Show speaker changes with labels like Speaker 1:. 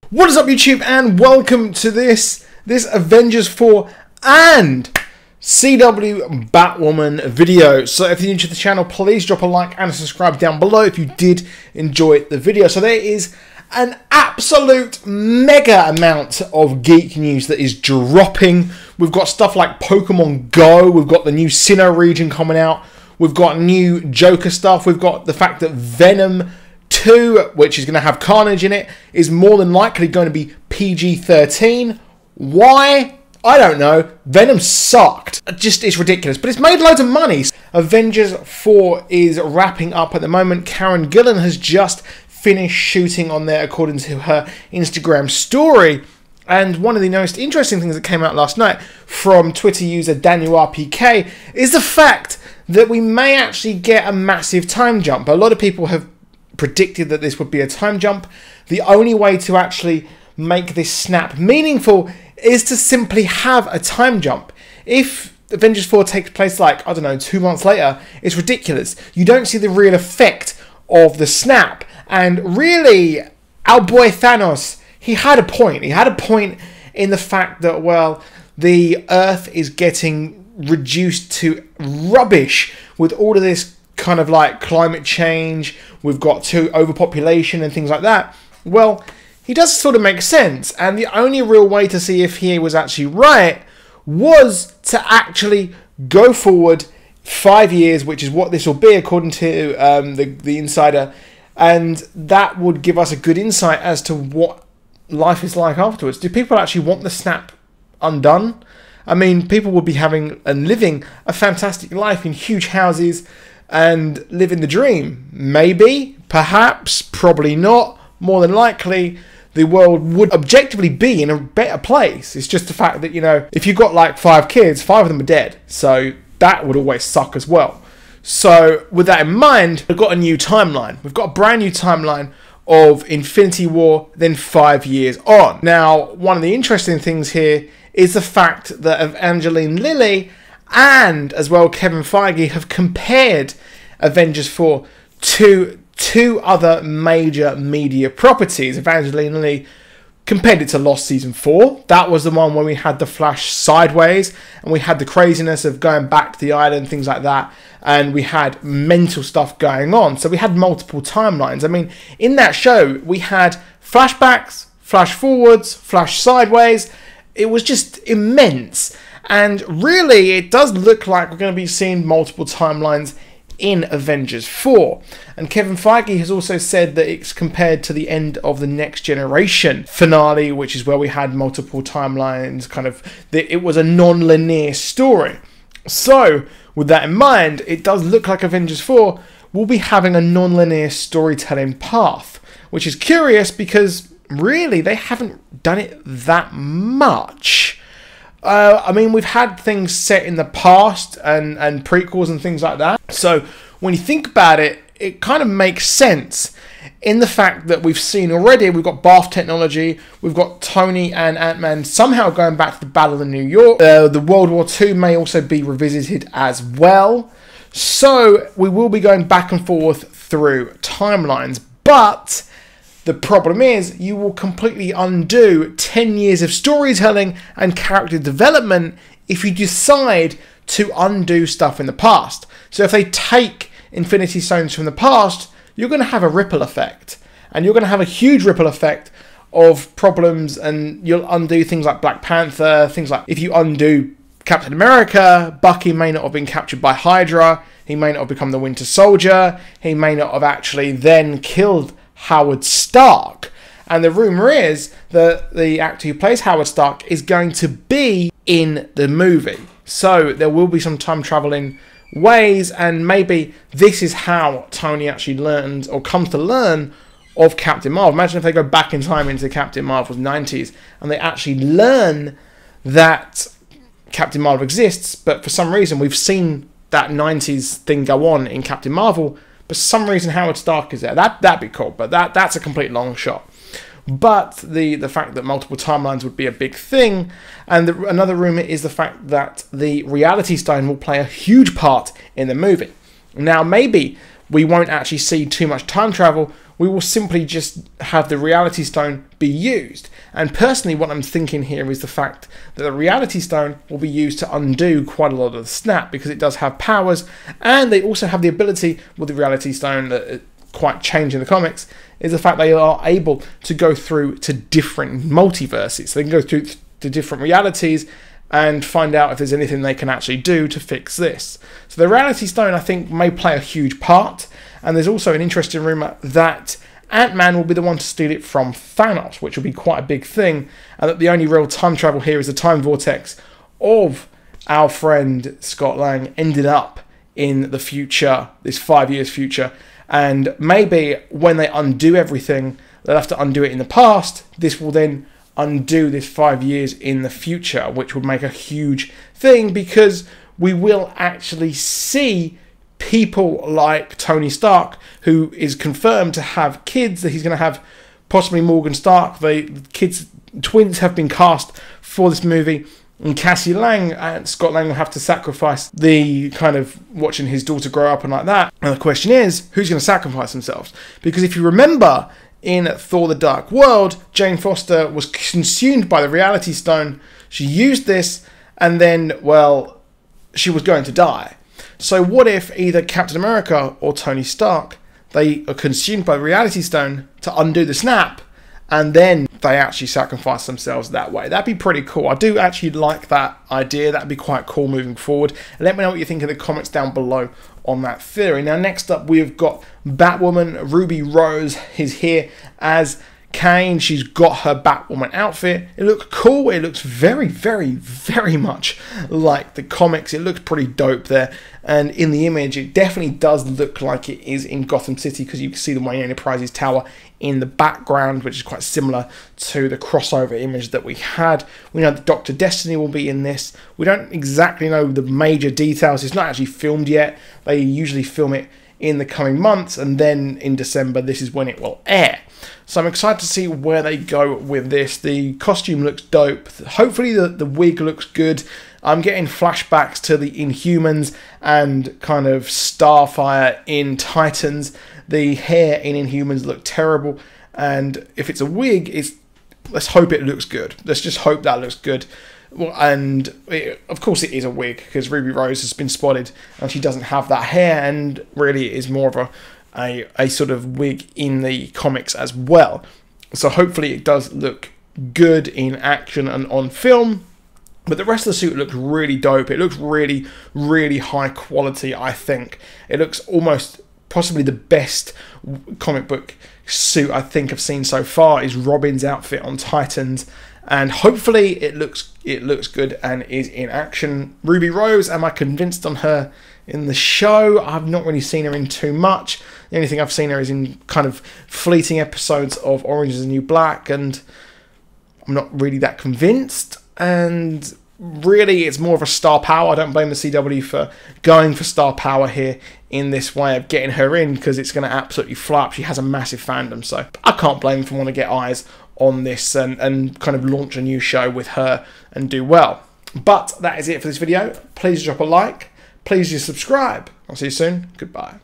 Speaker 1: What is up, YouTube, and welcome to this Avengers 4 and CW Batwoman video. So if you're new to the channel, please drop a like and subscribe down below if you did enjoy the video. So there is an absolute mega amount of geek news that is dropping. We've got stuff like Pokemon Go, we've got the new Sinnoh region coming out, we've got new Joker stuff, we've got the fact that Venom 2, which is going to have Carnage in it, is more than likely going to be PG-13. Why? I don't know. Venom sucked. It's ridiculous. But it's made loads of money. Avengers 4 is wrapping up at the moment. Karen Gillan has just finished shooting on there, according to her Instagram story. And one of the most interesting things that came out last night from Twitter user DanielRPK is the fact that we may actually get a massive time jump. A lot of people have predicted that this would be a time jump. The only way to actually make this snap meaningful is to simply have a time jump. If Avengers 4 takes place like, I don't know, 2 months later, it's ridiculous. You don't see the real effect of the snap. And really, our boy Thanos, he had a point. He had a point in the fact that, well, the Earth is getting reduced to rubbish with all of this kind of like climate change, we've got overpopulation and things like that. Well, he does sort of make sense, and the only real way to see if he was actually right was to actually go forward 5 years, which is what this will be according to the insider, and that would give us a good insight as to what life is like afterwards. Do people actually want the snap undone? I mean, people would be having and living a fantastic life in huge houses and living the dream. Maybe, perhaps, probably not. More than likely, the world would objectively be in a better place. It's just the fact that, you know, if you've got like 5 kids, 5 of them are dead. So that would always suck as well. So with that in mind, we've got a new timeline. We've got a brand new timeline of Infinity War, then 5 years on. Now, one of the interesting things here is the fact that Evangeline Lilly and as well Kevin Feige have compared Avengers 4 to 2 other major media properties. Evangeline Lilly compared it to Lost Season 4. That was the one where we had the Flash sideways and we had the craziness of going back to the island, things like that, and we had mental stuff going on. So we had multiple timelines. I mean, in that show we had flashbacks, flash forwards, flash sideways. It was just immense. And really, it does look like we're going to be seeing multiple timelines in Avengers 4. And Kevin Feige has also said that it's compared to the end of the Next Generation finale, which is where we had multiple timelines, it was a non-linear story. So, with that in mind, it does look like Avengers 4 will be having a non-linear storytelling path, which is curious because really, they haven't done it that much. I mean, we've had things set in the past and prequels and things like that. So when you think about it, it kind of makes sense in the fact that we've seen already, we've got bath technology, we've got Tony and Ant-Man somehow going back to the Battle of New York. The World War II may also be revisited as well. So we will be going back and forth through timelines. But the problem is, you will completely undo 10 years of storytelling and character development if you decide to undo stuff in the past. So if they take Infinity Stones from the past, you're going to have a ripple effect. And you're going to have a huge ripple effect of problems, and you'll undo things like Black Panther, things like if you undo Captain America, Bucky may not have been captured by Hydra, he may not have become the Winter Soldier, he may not have actually then killed Howard Stark. And the rumour is that the actor who plays Howard Stark is going to be in the movie. So there will be some time travelling ways, and maybe this is how Tony actually learns or comes to learn of Captain Marvel. Imagine if they go back in time into Captain Marvel's 90s and they actually learn that Captain Marvel exists, but for some reason we've seen that 90s thing go on in Captain Marvel, but for some reason Howard Stark is there. That'd be cool, but that's a complete long shot. But the fact that multiple timelines would be a big thing, and another rumour is the fact that the Reality Stone will play a huge part in the movie. Now maybe we won't actually see too much time travel, we will simply just have the Reality Stone be used. And personally, what I'm thinking here is the fact that the Reality Stone will be used to undo quite a lot of the snap, because it does have powers, and they also have the ability with the Reality Stone that quite change in the comics, is the fact they are able to go through to different multiverses. So they can go through to different realities and find out if there's anything they can actually do to fix this. So the Reality Stone, I think, may play a huge part, and there's also an interesting rumour that Ant-Man will be the one to steal it from Thanos, which will be quite a big thing, and that the only real time travel here is the time vortex of our friend Scott Lang ended up in the future, this 5 years future, and maybe when they undo everything, they'll have to undo it in the past. This will then undo this 5 years in the future, which would make a huge thing, because we will actually see people like Tony Stark, who is confirmed to have kids, that he's going to have possibly Morgan Stark. The kids, twins, have been cast for this movie, and Cassie Lang and Scott Lang will have to sacrifice the kind of watching his daughter grow up and like that. And the question is, who's going to sacrifice themselves? Because if you remember, in Thor: The Dark World, Jane Foster was consumed by the Reality Stone. She used this, and then, well, she was going to die. So what if either Captain America or Tony Stark, they are consumed by the Reality Stone to undo the snap, and then they actually sacrifice themselves that way? That'd be pretty cool. I do actually like that idea. That'd be quite cool moving forward. Let me know what you think in the comments down below on that theory. Now, next up, we've got Batwoman. Ruby Rose is here as Kane. She's got her Batwoman outfit. It looks cool. It looks very, very, very much like the comics. It looks pretty dope there. And in the image, it definitely does look like it is in Gotham City, because you can see the Wayne Enterprises tower in the background, which is quite similar to the crossover image that we had. We know that Dr. Destiny will be in this. We don't exactly know the major details. It's not actually filmed yet. They usually film it in the coming months, and then in December, this is when it will air. So I'm excited to see where they go with this. The costume looks dope. Hopefully the wig looks good. I'm getting flashbacks to the Inhumans and kind of Starfire in Titans. The hair in Inhumans looked terrible, and if it's a wig, let's hope it looks good. Let's just hope that looks good. Well, and of course it is a wig, because Ruby Rose has been spotted and she doesn't have that hair, and really it is more of a sort of wig in the comics as well. So hopefully it does look good in action and on film. But the rest of the suit looks really dope. It looks really, really high quality, I think. It looks almost possibly the best comic book suit I think I've seen so far is Robin's outfit on Titans. And hopefully it looks good and is in action. Ruby Rose, am I convinced on her in the show? I've not really seen her in too much. The only thing I've seen her is in kind of fleeting episodes of Orange is the New Black, and I'm not really that convinced. And really, it's more of a star power. I don't blame the CW for going for star power here in this way of getting her in, because it's going to absolutely fly up. She has a massive fandom, so I can't blame them for wanting to get eyes on this and kind of launch a new show with her and do well. But that is it for this video. Please drop a like. Please do subscribe. I'll see you soon. Goodbye.